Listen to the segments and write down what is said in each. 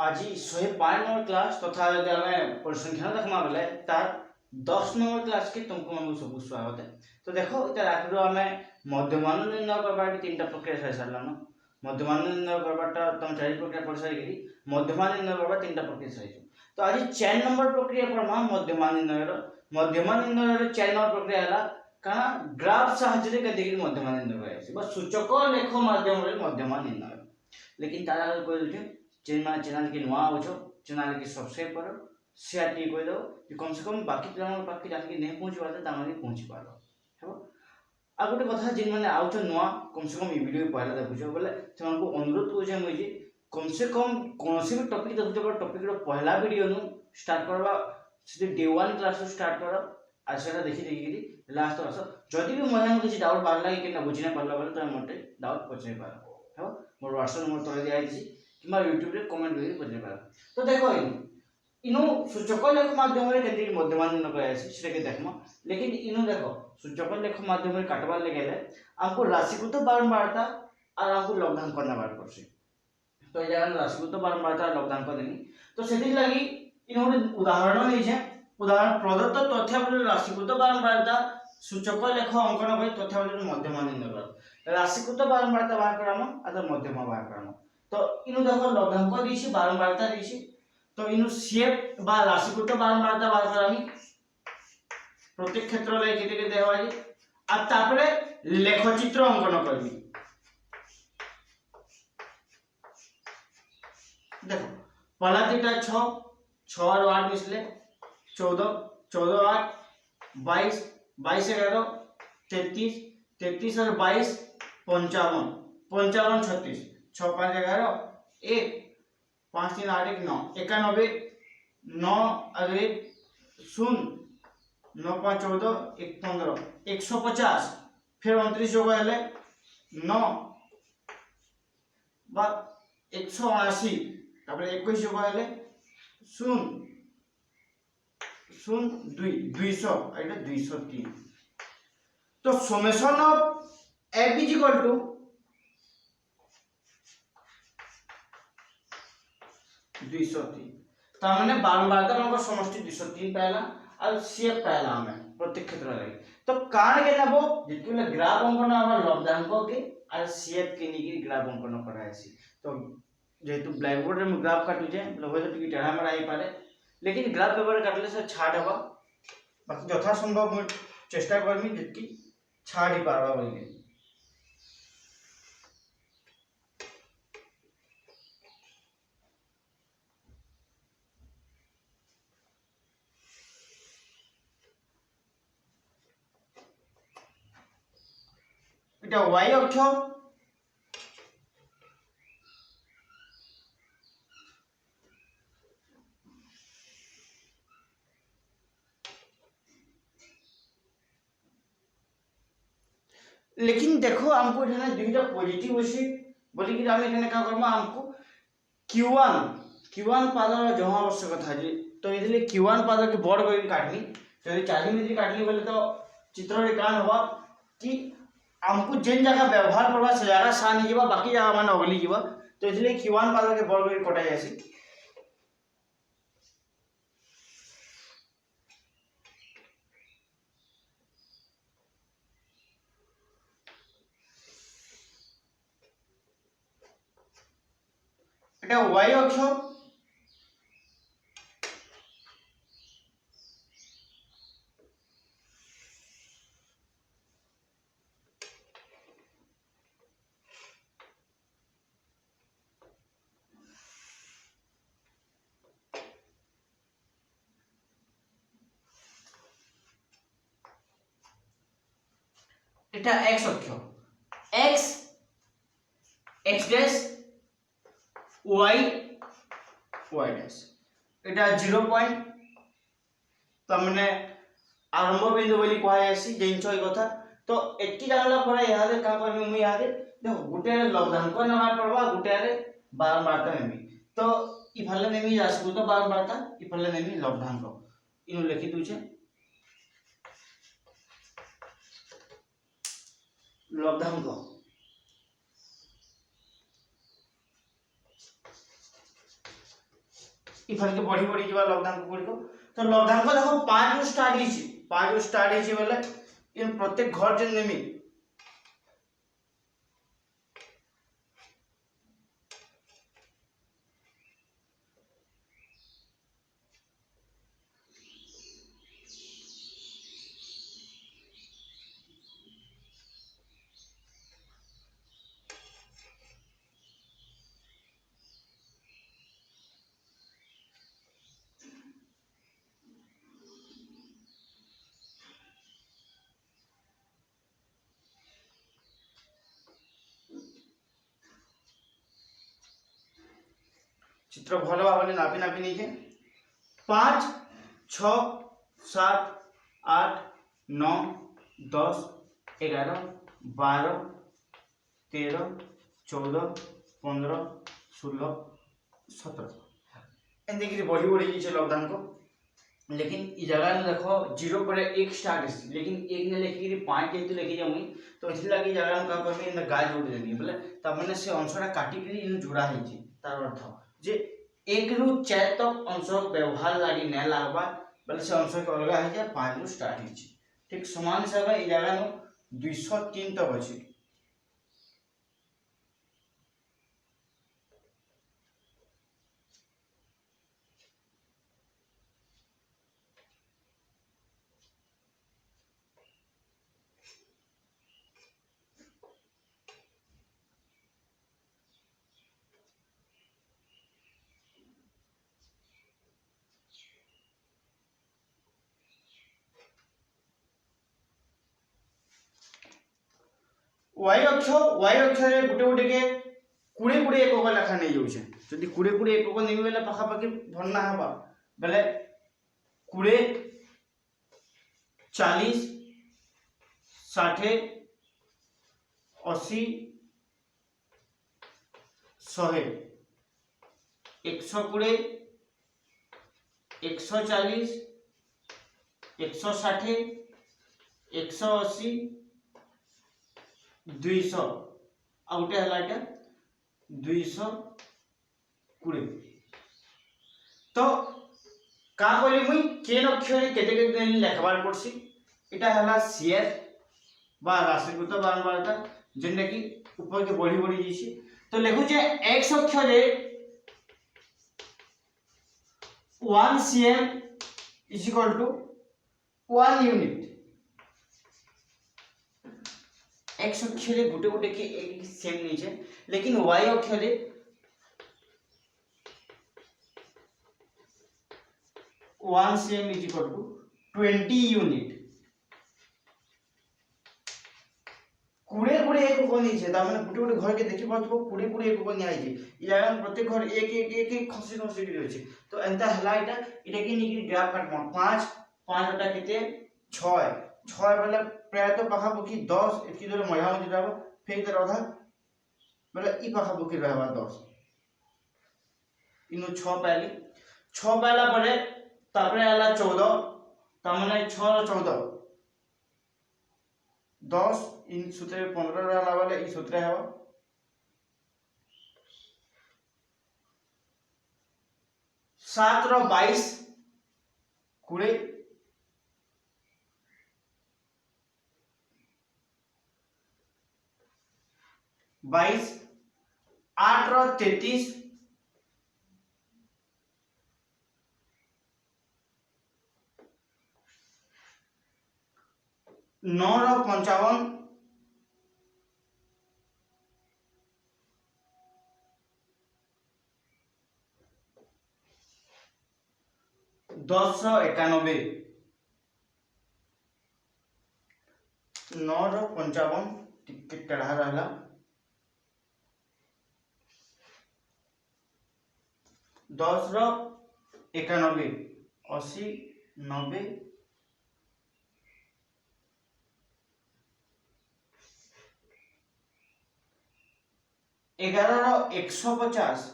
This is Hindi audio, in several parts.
आज 105 नंबर क्लास तथा यदि आम परिसंख्यान देखमा बेले तार 10 नंबर क्लास के तुमको हम सब स्वागत है। तो देखो इधर आखिर आम मध्यमान निर्णय करबार तीन प्रक्रिया सारी सारलान। मध्यमान निर्णय करबाटा तुम 4 प्रक्रिया पढ़ सारी मध्यमान निर्णय करबा 3टा प्रक्रिया सारी। तो आज 4 नंबर प्रक्रिया पढ़मा मध्यमान निर्णय। मध्यमान निर्णय 4 नंबर प्रक्रिया है कारण ग्राफ साहाय्य कदी मध्यमान निर्णय कर सूचक लेख माध्यम मध्यमान निर्णय। लेकिन तार आगे कह दूचे चैनल के नुआ हो चैनल के सब्सक्राइब करो शेयर टी कह दो कम से कम बाकी पिला पाखे जान नहीं पहुँची पारे पहुँची पार है। आ गोटे कथा जिन मैंने आउच नुआ कम से कम वीडियो पहले देखुच बोले से अनुरोध करुचे मुझे कम से कम कौन भी टॉपिक देखुच टॉपिक पहला वीडियो नु स्टार्ट करवा डे 1 क्लास स्टार्ट कर आज से देखी देखिए लास्ट आस जदि भी मैं किसी डाउट बाहर कि बुझी ना पारा बोले तुम मत डाउट पचार पार है। मोर व्हाट्सएप नंबर तले दिखाई कि यूट्यूब रे कमेंट करके पचार पार। तो देखो इनु सूचक लेख माध्यम के मध्यमान निर्णय कर देखमा। लेकिन इनु देखो सूचक लेख माध्यम काटबार लगे आमको राशिकृत बारंबारता और आमको लब्धांक नबार पड़े। तो ये राशिकृत बारंबारता लब्धांक देनी तो से लगी इन उदाहरण नहीं उदाहरण प्रदत्त तथ्यावली राशिकृत बारंबारता सूचक लेख अंकन कर तथ्यावली मध्यमान निर्णय कर राशिकृत बारंबारता बाहर कराम अथवा मध्यमा बाहर कराम। तो इनु देखो लब्धांक दी बारंबारता दी तो इनु शेप बा राशिकृत बारंबारता बाहर करामी प्रत्येक क्षेत्र रे केते केते देवाई आ तापरे लेखचित्र अंकन करबी। देखो पहला तीटा 6 6 और 8 मिसले 14 14 8 22 22 11 33 33 और 22 55 55 36 6 5 11 1 5 3 8 1 9 91 9 और 1 0 9 5 14 1 15 150 फिर 29 जो है 9 बा 180 तापर 21 जो है 0 0 2 200 एटा 203। तो summation of f is equal to 203 तार बारंबारता हमको समष्टि 203 पहला और शेप पहला हमें प्रत्येक क्षेत्र रे। तो कारण के जाबो जितले ग्राफ अंकन हमर लब्धांक के और शेप के निकी ग्राफ अंकन करायसी। तो जेतु ब्लैक बोर्ड रे ग्राफ काटु जे लगभग तो टिकी टेढ़ा मरा आई पारे लेकिन ग्राफ पेपर काटले से छाट हबा बाकी यथा संभव मैं चेष्टा करमी जितकी छाट ही पारबा बोली। এটা y অক্ষ लेकिन देखो हमको एठाने दुईटा पॉजिटिव अछि बोली कि हम एठाने का करबा हमको q1 पादर जमा आवश्यक था जे तो इसलिए q1 पादर के बड़ कर काटनी यदि 40 मिनट काटली बोले तो चित्र रे कान होबा कि हमको जेन जगह व्यवहार करबा से जगह सा नहीं जीवा बाकी जगह माने अगली जीवा। तो इसलिए q1 पादर के बड़ कर कटा जायसी। এটা y অক্ষ এটা x অক্ষ x x dash y y dash এটা 0 पॉइंट तमने आरंभ बिंदु बोली कहा जायसी जिंच ई कथा। तो एटकी जानला परे यादे का करबी मु यादे देखो गुटे लब्धांक नबार पड़बा गुटे रे बारंबारता नेमी। तो इ फले नेमी राशिकृत बारंबारता इ फले नेमी लब्धांक इनु लिखि दुचे लब्धांक इफल के बढ़ी बढ़ी जीवा लब्धांक गुड़िक तो लब्धांक देखो 5 रु स्टार्ट होइछि बोले इन प्रत्येक घर जे नेमी चित्र भल भाव नापी नापी नहीं 5 6 7 8 9 10 11 12 13 14 15 16 17 एंती बढ़ी बढ़ी लब्धांक लेकिन इ जगह में देखो 0 पर 1 स्टार्ट है लेकिन 1 ने लिखी 5 जेतु लिखी जाऊँ तो इसलिए लगी जगह में क्या करबे इन गाय जोड़ देनी बोले तब मैंने से अंशटा काटी करी इन जोड़ा है तार अर्थ जे 1 रु 4 तक अंश व्यवहार लागी न लागबा बोले से अंश के अलग है 5 रु स्टार्ट है ठीक समान हिसाब इ जगह में 203 तक अछि y अक्ष रे गुटे गुटे के 20 20 एकक लेखा नहीं जाउछे जदी 20 20 एकक नेबे बेले पाखा पाखी भरना हबा बेले 20 40 60 80 100 120 140 160 180 200 आउटे हला एटा 220 तो का कहली मुई केन अक्षर केते केते लिखबार पड़सी एटा हला शेयर बा राशिकृत बारंबारता जेने कि ऊपर के बढ़ी बढ़ी जैसी तो लिखु जे x अक्षर रे 1 cm is equal to 1 unit x अक्षरे गुटे गुटे के एक सेम नीचे लेकिन y अक्षरे 1 cm is equal to 20 unit कुड़े कुड़े एक को नीचे ता माने गुटे गुटे घर के देखि पाथबो कुड़े कुड़े एक को न्याय जे या प्रत्येक घर एक एक एक एक खसी खसी के अछि तो एंता हला एटा की निकी ग्राफ काटमा 5 5 टा केते 6 6 वाला प्राय तो पाखा पखी 10 इतकी दूर मजा में जाबो फिर इधर आधा मतलब ई पाखा पखी रहबा 10 इनो 6 पहले 6 पहला परे तापरे आला 14 ता माने 6 और 14 10 इन सूत्र 15 रहला वाले ई सूत्र हेबा 7 रो 22 कुड़े 22 8 रो 33 9 रो 55 10 रो 91 9 रो 55 टिकट टेढ़ा रहला 10 रो 91 80 90 11 रो 150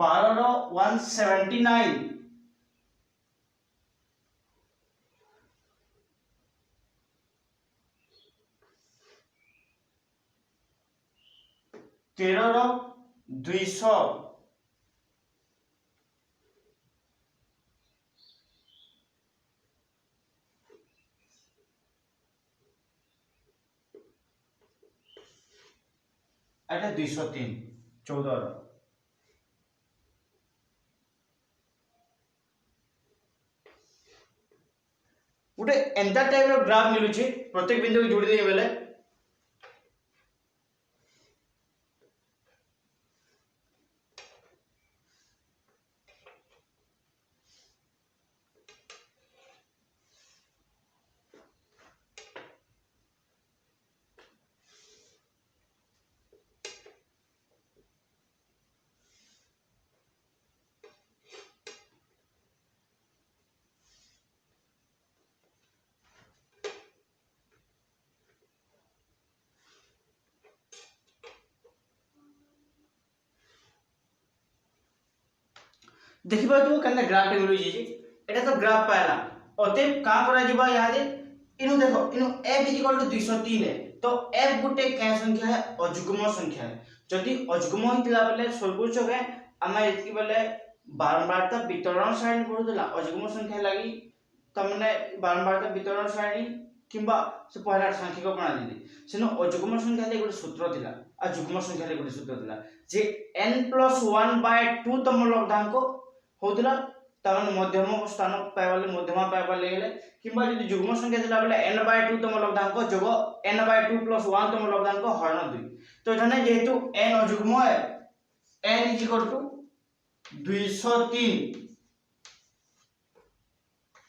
12 रो 179 13 13 200 एटा 203 14 गोटे एंता टाइप रो ग्राफ मिलू छी प्रत्येक बिंदु को जोड़ी दे बेले देखिबा तो कने ग्राफ मिलू जी एटा तो ग्राफ पाला अते का करा जीवा यहाँ दे इनु देखो इनु f = 203 है तो f गुटे क्या संख्या है अजुग्म संख्या है जदि अजुग्म हितला बेले सर्वोच्च के आमे एतकी बेले बारंबारता वितरण सारणी पढुदला अजुग्म संख्या लागि तमने बारंबारता वितरण सारणी किंबा से पहला सांख्यिक प्रणाली दे सेनो अजुग्म संख्या ले गुटे सूत्र थिला आ जुग्म संख्या ले गुटे सूत्र थिला जे n+1/2 तम लब्धांक होतला तावन मध्यम स्थान पाइबाले मध्यमा पाइबाले गेले किंबा यदि जुग्म संख्या दिला बेले n/2 तम लब्धांक जोग n/2 + 1 तम लब्धांक हरण 2 तो एठाने जेहेतु n अजुग्म है n = 203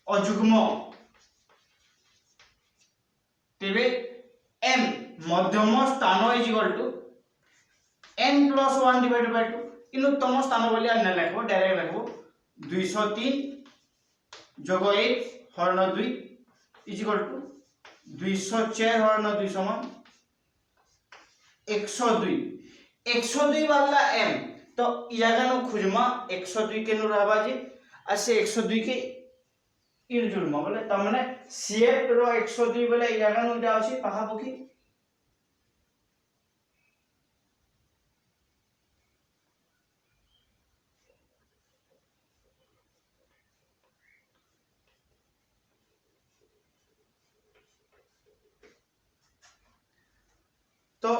अजुग्म तेबे m मध्यम स्थान = n+1/2 इनु तम स्थान बोली न लिखबो डायरेक्ट लिखबो 203 जोग 1 हरण 2 = 204 हरण 2 समान 102 102 वाला m तो इयागा नु खुजमा 102 के नु रहबा जे आ से 102 के इन जुड़मा बोले तमने cf रो 102 बोले इयागा नु जाउची पाखापुखी तो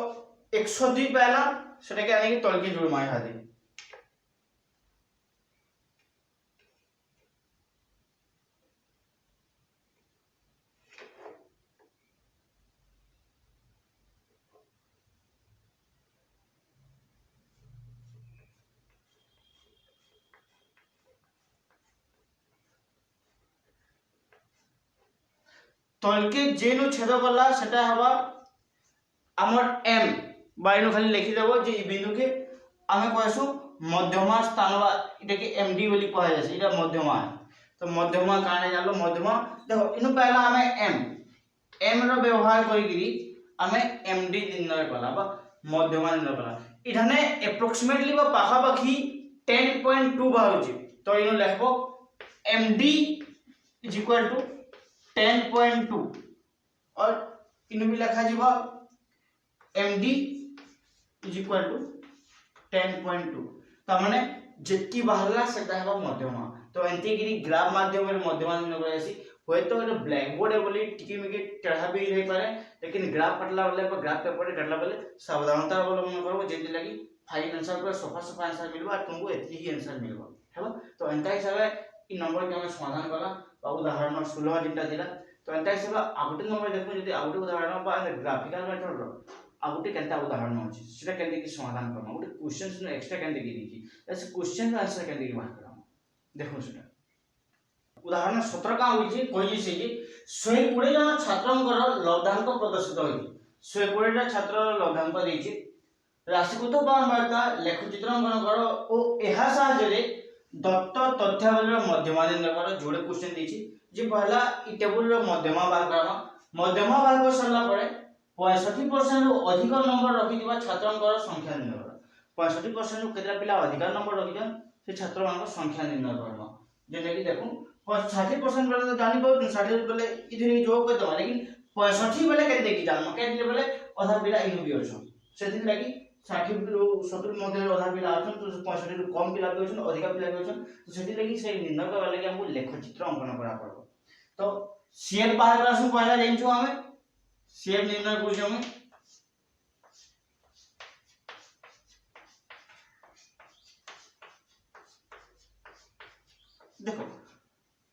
102 पहला सेटा के आने की तल के जोड़ माय हादी तल के जेनु छेद गला सेटा हवा हमर m बाइनो खाली लिखि देबो जे ई बिंदु के आमे कहसु मध्यमा स्थान बा इटा के md बोली कहा जाय इटा मध्यमा तो मध्यमा काने जालो मध्यमा देखो इनु पहला हमें m रो व्यवहार करी गिरी हमें md निर्णय कला बा मध्यमा निर्णय कला इठाने एप्रोक्सीमेटली बा पाखा पाखी 10.2 बाहुची तो इनु लिखबो md = 10.2 और इनु भी लिखा जीवा md = 10.2 त माने जेतकी बाहरला सेटा है मध्यमा तो एंती गिरी ग्राफ माध्यम रे मध्यमा निर्णय करासी होय तो रे ब्लैक बोर्ड है बोली टिकी मिके टेढ़ा भी रही पारे लेकिन ग्राफ कटला वाले पर ग्राफ पेपर रे कटला वाले सावधानता अवलंबन करबो जेति लागि फाइन आंसर पर सफा सफा आंसर मिलबा तुमको एतकी ही आंसर मिलबा हेबो तो एंता हिसाबे इ नंबर के हम समाधान कला बा उदाहरण 16 दिनटा दिला तो एंता हिसाबे आगुटे नंबर देखो जदि आगुटे उदाहरण बा ग्राफिकल मेथड रो आगुटे केनता उदाहरण होची सेटा केनते की समाधान करना गुटे क्वेश्चंस ने एक्स्ट्रा केनते की देखी ऐसे क्वेश्चन का आंसर केनते की बात करा देखो सेटा उदाहरण 17 का होई कहि से कि 120 जन छात्रंकर लब्धांक प्रदर्शित होई 120 टा छात्र लब्धांक देछि राशिकृत बारंबारता लेखचित्रांकन करो ओ एहा साहाय्य दत्त तथ्यावली मध्यमा निर्णय करो जोड़े क्वेश्चन देछि जे पहला इ टेबल रो मध्यमा भाग करबा मध्यमा भाग सरला परे 65% रो अधिक नंबर रखिदिबा छात्रंकर संख्या निर्णय करो 65% रो केतरा पिला अधिक नंबर रखिजन से छात्रंकर संख्या निर्णय करबा जेने कि देखो 60% वाला तो जानि बहुत 60 वाले इधर ही जोग करतो लेकिन 65 वाले के देखि जान के लिए बोले आधा पिला इन भी होछो सेति लागि षाठी रु 70 मध्य अधा पिला अछन तो 65 रु कम पिला भी अछन अधिका पिला भी अछन तो सेति लगी से निर्णय करबा लगी हमको लेखचित्र अंकन करा पड़बो। तो सीएफ बाहर क्लास में पहला जानिछु हमें सीएफ निर्णय करू हमें देखो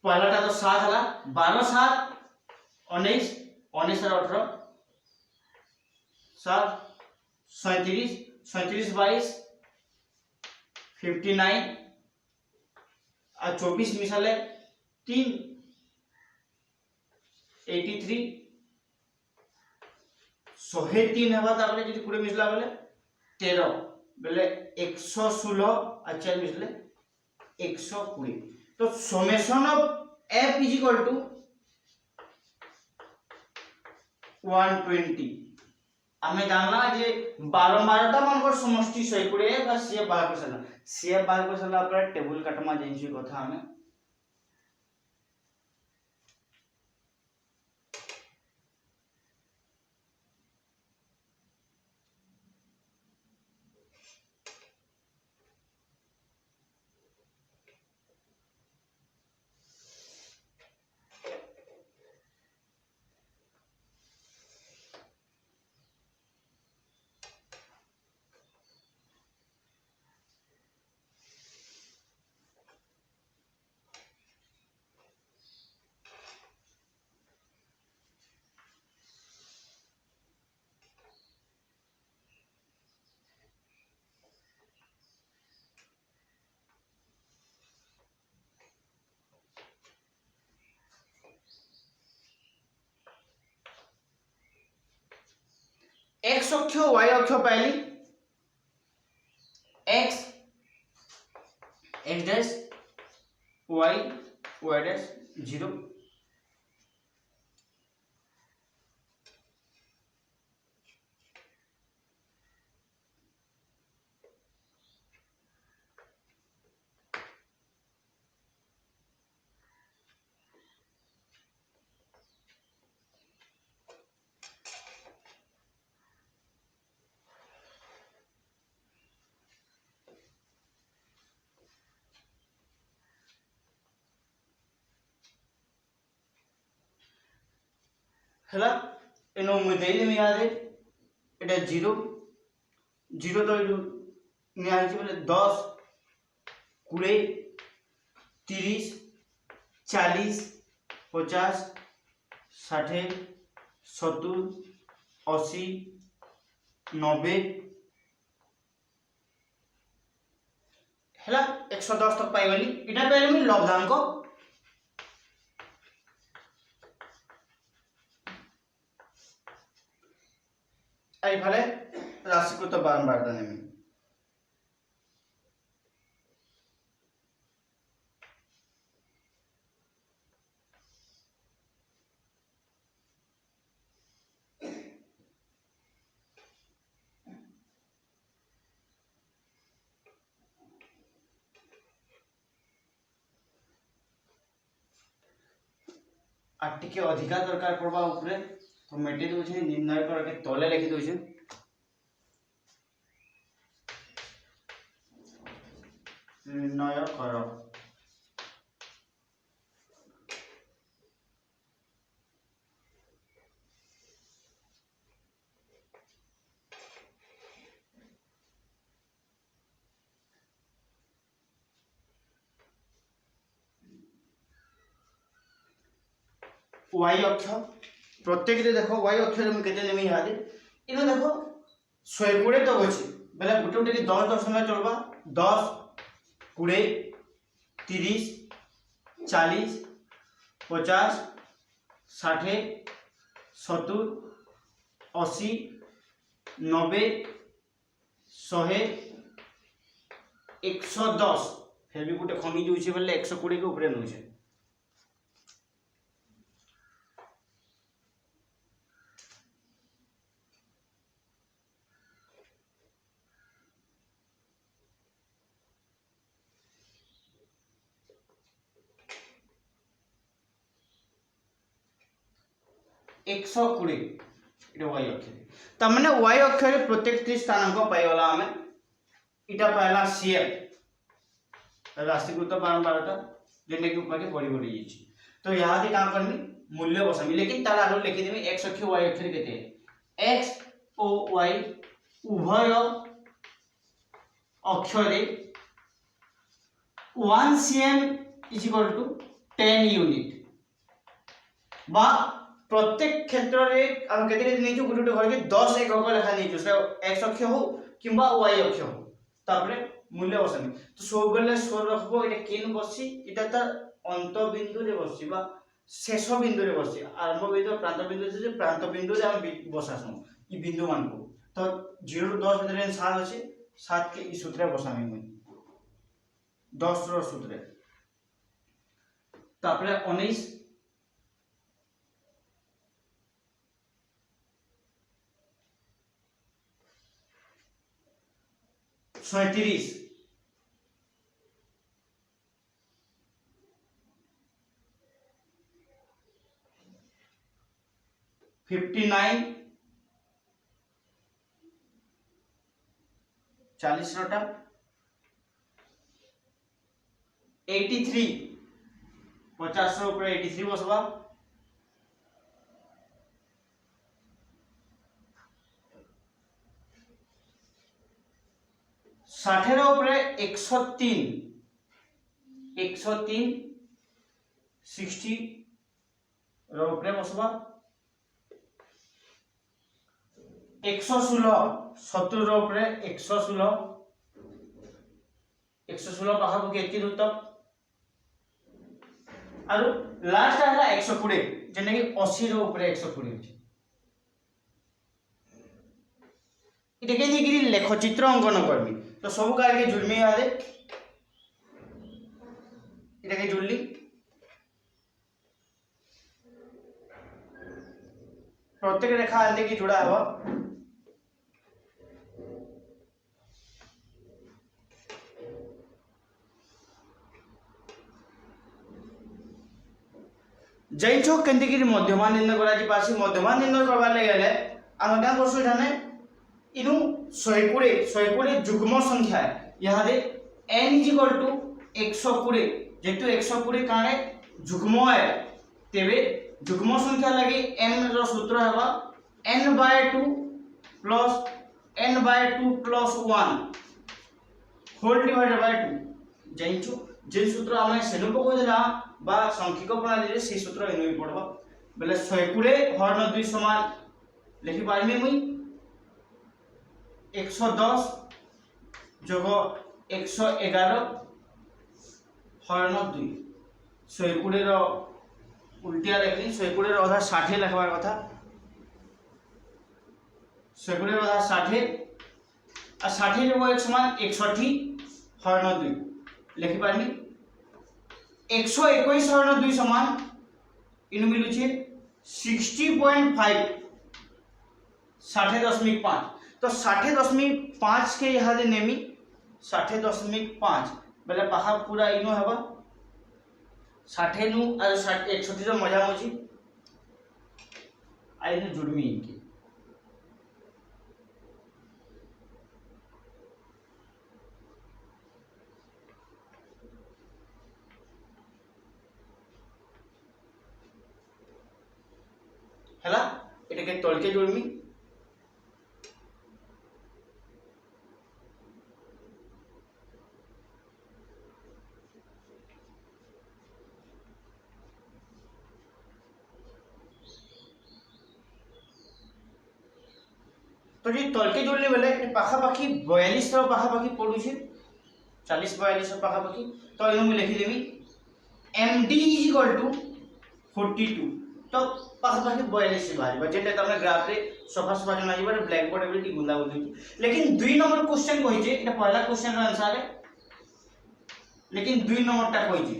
पहलाटा तो 7 हला 12 7 19 19 और 18 7 37 37 22 59 और 24 मिसाले 3 83 103 हवा ताबले जदी 20 मिसला बेले 13 बेले 116 और 4 मिसले 120 तो summation of f is equal to 120 आमे जानला जे 12 12टा मानकर समष्टि 120 बा सी बाहर कर सला पर टेबल काटमा जेंसी कथा हमें x अक्ष y अक्ष पहली x x dash y y dash 0 हला एनो मुदेली में याद है एटा 0 0 तो में आ बोले 10 20 30 40 50 60 70 80 90 हला 110 तक पाई गली इटा पहले में लब्धांक आई फले राशि को तो बारंबार देने में आटिके अधिका दरकार पड़बा ऊपरे तो मेटे दोछे निर्णय करके तले लिखि दोछे निर्णय कर y अक्ष प्रत्येक रे देखो y अक्ष रे म केते नेमी याद इनो देखो 120 तक अछि बेले गुटे गुटे 10 10 समय चलबा 10 20 30 40 50 60 70 80 90 100 110 फिर भी गुटे कमी जोछि बेले 120 के ऊपर नउछे एक 120 ये y अक्ष त माने y अक्ष रे प्रत्येक टी स्थानांक पाइला हमें इटा पहला cf राशिकृत बारंबारता जेने के ऊपर के बड़ी बड़ी जाई तो यहां दे काम करनी मूल्य बसामी लेकिन तार आगे लिखि देमी x अक्ष y अक्ष रे केते x ओ y उभय अक्ष रे 1 cm = 10 यूनिट बा प्रत्येक क्षेत्र रे हम केते केते नेचु गुटे घर के 10 एकक लेखा नेचु से x अक्ष हो किंबा y अक्ष हो तापरे मूल्य बसामी तो सब बेले स्वर रखबो एटा केन बसी एटा त अंत बिंदु रे बसी बा शेष बिंदु रे बसी आरंभ बिंदु प्रांत बिंदु से प्रांत बिंदु रे हम बसासु ई बिंदु मान को तो 0 ରୁ 10 भितर 7 अछि 7 के ई सूत्र बसामी मुई 10 रो सूत्र तापरे 19 37 59 40 रोटा 83 50 रो ऊपर 83 बसबा 60 रो ऊपर 103 60 रो ऊपर बसबा 116 70 रो ऊपर 116 पाखा को केति दूर तक आरो लास्ट आला 120 जेने कि 80 रो ऊपर 120 अछि इते के दिगिरी लेख चित्र अंकन करबी तो सब कार के जुलमी आले इते के जुलली प्रत्येक रेखा आले की जुड़ा हबो जैन छो केंति की मध्यमान निर्णय करा जी पासी मध्यमान निर्णय करबा ले गेले हम का करसु जाने इनु 120 जुग्म संख्या यहां दे n = 120 जेतु 120 काने जुग्म है तेबे जुग्म संख्या लगी n रो सूत्र हवा n/2 + 1 होल डिवाइडेड बाय 2 जैनछु जे सूत्र हमें सेनु पको देला बा सांख्यिक प्रणाली रे से सूत्र एनु पड़बा बेले 120 हरण 2 समान लिखि पारमी मुई 110 जोग 111 हरण 2 120 रो उल्टिया लिखली 120 रो आधा 60 लिखबार कथा 120 रो आधा 60 आ 60 रो 1 समान 160 हरण 2 लिखि पारमी 121 हरण 2 समान इनु मिलु छे 60.5 60.5 तो 60.5 के यहाँ दे नेमी 60.5 बेले पाखा पूरा इनो हबा 60 नु आ 160 रो मजा मजी आइनु जुडमी इनके हला एटा के तोल के जुडमी तो जी तलके जोड़ले बेले पाखा पाखी 42 रो पाखा पाखी पडु छे 40 42 रो पाखा पाखी तो इनो में लिखि देमी md = 42 तो पाखा पाखी 42 से बाहर जेटे तमे ग्राफ रे सफा सफा जना जीबा ब्लैक बोर्ड एबिलिटी गुंदा गुंदी लेकिन 2 नंबर क्वेश्चन कहि जे एटा पहला क्वेश्चन रो आंसर है लेकिन 2 नंबर टा कहि जे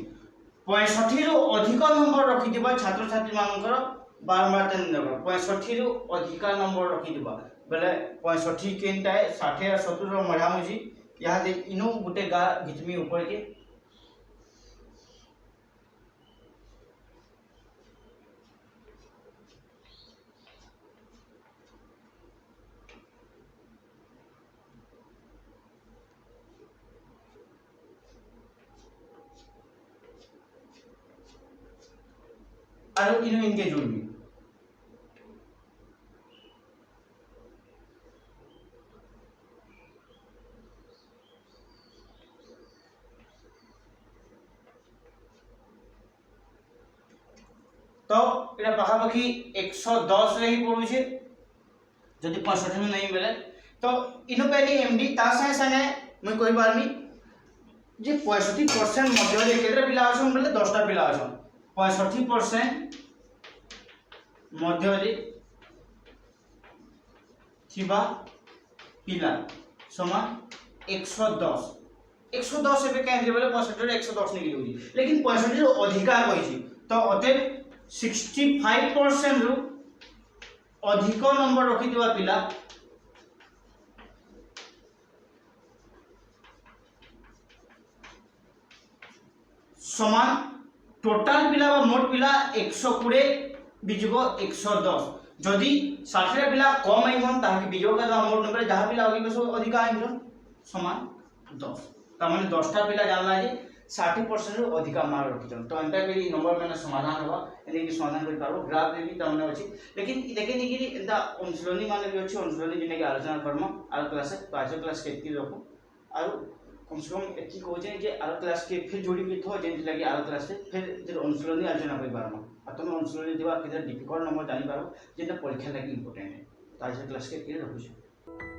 65 रो अधिक नंबर रखि दिबा छात्र छात्री मानकर बारंबार निर्णय 65 रो अधिक नंबर रखि दिबा बेले 65 केनटा है 60 और 70 रो मझा मुझी यहां दे इनो गुटे गा घिचमी ऊपर के और इनो इनके जोड़बी तो इटा पाखापाखि 110 रही पड़ुछे जदि 65 में नहीं मिले तो इनो पहले एमडी ता संगे संगे मैं कहि पारमी जे 65% मध्य रे केतरा पिला आछन बोले 10टा पिला आछन 65% मध्य रे थिबा पिला समान 110 110 एबे काहे बोले 65 रे 110 निकली होई लेकिन 65 रो अधिका कहिछि तो अते 65% रु अधिक नंबर रखिथिबा पिला समान टोटल पिला बा मोट पिला 120 बिजुगो 110 जदि 60 पिला कम आइमन ताकि बिजुगो का मोट नंबर जहा पिला होगी बस अधिक आइमन समान 10 त माने 10टा पिला जानला जे 60% रु अधिक मार्क रखिछन तो एंटा करी नंबर माने समाधान होबा एने की समाधान कर पारो ग्राफ रे भी तमने अछि लेकिन देखे नि कि एंता अनुसरणी माने भी अछि अनुसरणी जिने के आलोचना करम आर क्लास है तो आज क्लास केतकी रखो आरो कम से कम एकी कहजे जे आर क्लास के फिर जोड़ी भी थो जेंति लागि आर क्लास से फिर जे अनुसरणी आलोचना कर पारम आ तुम अनुसरणी दिबा कि डिफिकल्ट नंबर जानि पारो जेटा परीक्षा लागि इंपोर्टेंट है तो आज क्लास के रखो।